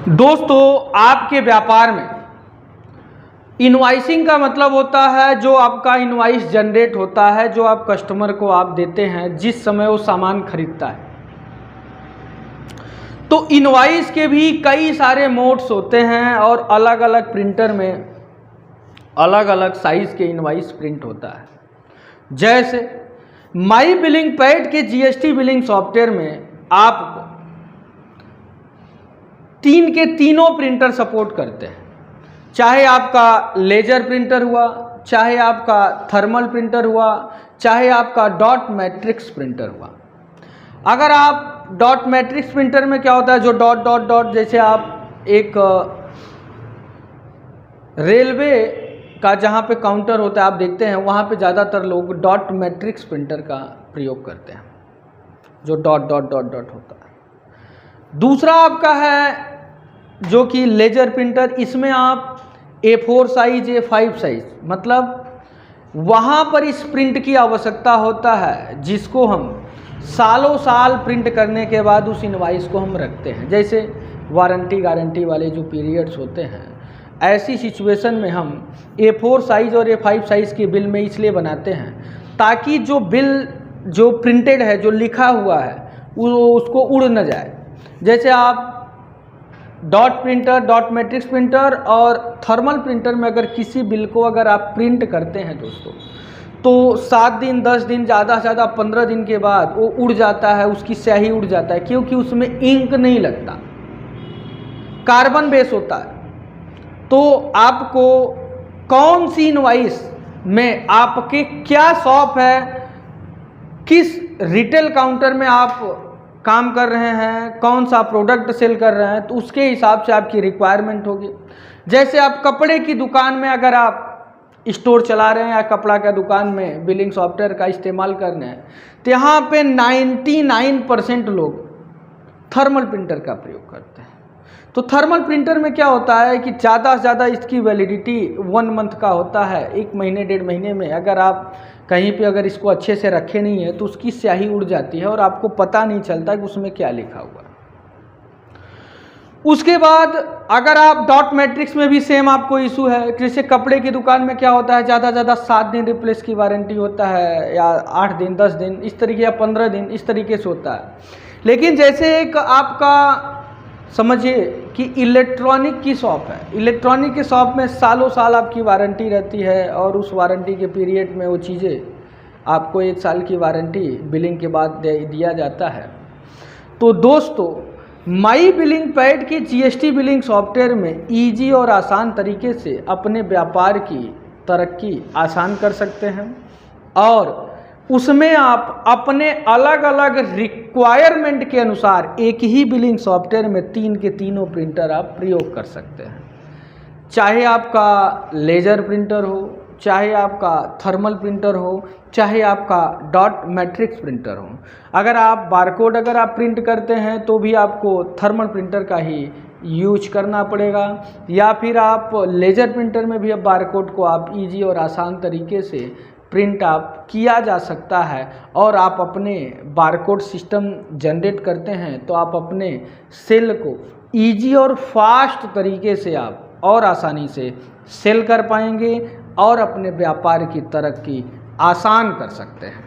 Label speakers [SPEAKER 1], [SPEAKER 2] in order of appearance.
[SPEAKER 1] दोस्तों, आपके व्यापार में इनवॉइसिंग का मतलब होता है जो आपका इनवॉइस जनरेट होता है, जो आप कस्टमर को आप देते हैं जिस समय वो सामान खरीदता है। तो इनवॉइस के भी कई सारे मोड्स होते हैं और अलग अलग प्रिंटर में अलग अलग साइज के इनवॉइस प्रिंट होता है। जैसे माई बिलिंग पैड के जीएसटी बिलिंग सॉफ्टवेयर में आपको तीन के तीनों प्रिंटर सपोर्ट करते हैं, चाहे आपका लेजर प्रिंटर हुआ, चाहे आपका थर्मल प्रिंटर हुआ, चाहे आपका डॉट मैट्रिक्स प्रिंटर हुआ। अगर आप डॉट मैट्रिक्स प्रिंटर में क्या होता है, जो डॉट डॉट डॉट, जैसे आप एक रेलवे का जहाँ पे काउंटर होता है आप देखते हैं, वहाँ पे ज़्यादातर लोग डॉट मैट्रिक्स प्रिंटर का प्रयोग करते हैं, जो डॉट डॉट डॉट डॉट होता है। दूसरा आपका है जो कि लेजर प्रिंटर, इसमें आप A4 साइज, A5 साइज, मतलब वहाँ पर इस प्रिंट की आवश्यकता होता है जिसको हम सालों साल प्रिंट करने के बाद उस इनवॉइस को हम रखते हैं। जैसे वारंटी गारंटी वाले जो पीरियड्स होते हैं, ऐसी सिचुएशन में हम A4 साइज और A5 साइज के बिल में इसलिए बनाते हैं ताकि जो बिल जो प्रिंटेड है, जो लिखा हुआ है, उसको उड़ न जाए। जैसे आप dot printer, dot matrix printer और थर्मल प्रिंटर में अगर किसी बिल को अगर आप प्रिंट करते हैं दोस्तों, तो 7 दिन 10 दिन, ज़्यादा से ज़्यादा 15 दिन के बाद वो उड़ जाता है, उसकी स्याही उड़ जाता है, क्योंकि उसमें इंक नहीं लगता, कार्बन बेस होता है। तो आपको कौन सी इनवॉइस में आपके क्या शॉप है, किस रिटेल काउंटर में आप काम कर रहे हैं, कौन सा प्रोडक्ट सेल कर रहे हैं, तो उसके हिसाब से आपकी रिक्वायरमेंट होगी। जैसे आप कपड़े की दुकान में अगर आप स्टोर चला रहे हैं या कपड़ा का दुकान में बिलिंग सॉफ्टवेयर का इस्तेमाल कर रहे हैं, तो यहाँ पे 99% लोग थर्मल प्रिंटर का प्रयोग करते हैं। तो थर्मल प्रिंटर में क्या होता है कि ज़्यादा से ज़्यादा इसकी वैलिडिटी 1 मंथ का होता है, 1 महीने 1.5 महीने में। अगर आप कहीं पे अगर इसको अच्छे से रखे नहीं है तो उसकी स्याही उड़ जाती है और आपको पता नहीं चलता कि उसमें क्या लिखा हुआ है। उसके बाद अगर आप डॉट मैट्रिक्स में भी सेम आपको इशू है। जैसे कपड़े की दुकान में क्या होता है, ज़्यादा से ज़्यादा 7 दिन रिप्लेस की वारंटी होता है, या 8 दिन 10 दिन इस तरीके, या 15 दिन इस तरीके से होता है। लेकिन जैसे एक आपका समझिए कि इलेक्ट्रॉनिक की शॉप है, इलेक्ट्रॉनिक की शॉप में सालों साल आपकी वारंटी रहती है और उस वारंटी के पीरियड में वो चीज़ें आपको 1 साल की वारंटी बिलिंग के बाद दिया जाता है। तो दोस्तों, माई बिलिंग पैड के जीएसटी बिलिंग सॉफ्टवेयर में ईजी और आसान तरीके से अपने व्यापार की तरक्की आसान कर सकते हैं और उसमें आप अपने अलग अलग रिक्वायरमेंट के अनुसार एक ही बिलिंग सॉफ्टवेयर में 3 के तीनों प्रिंटर आप प्रयोग कर सकते हैं। चाहे आपका लेजर प्रिंटर हो, चाहे आपका थर्मल प्रिंटर हो, चाहे आपका डॉट मैट्रिक्स प्रिंटर हो। अगर आप बारकोड अगर आप प्रिंट करते हैं तो भी आपको थर्मल प्रिंटर का ही यूज करना पड़ेगा, या फिर आप लेजर प्रिंटर में भी अब बारकोड को आप ईजी और आसान तरीके से प्रिंट आप किया जा सकता है। और आप अपने बारकोड सिस्टम जनरेट करते हैं तो आप अपने सेल को ईजी और फास्ट तरीके से आप और आसानी से सेल कर पाएंगे और अपने व्यापार की तरक्की आसान कर सकते हैं।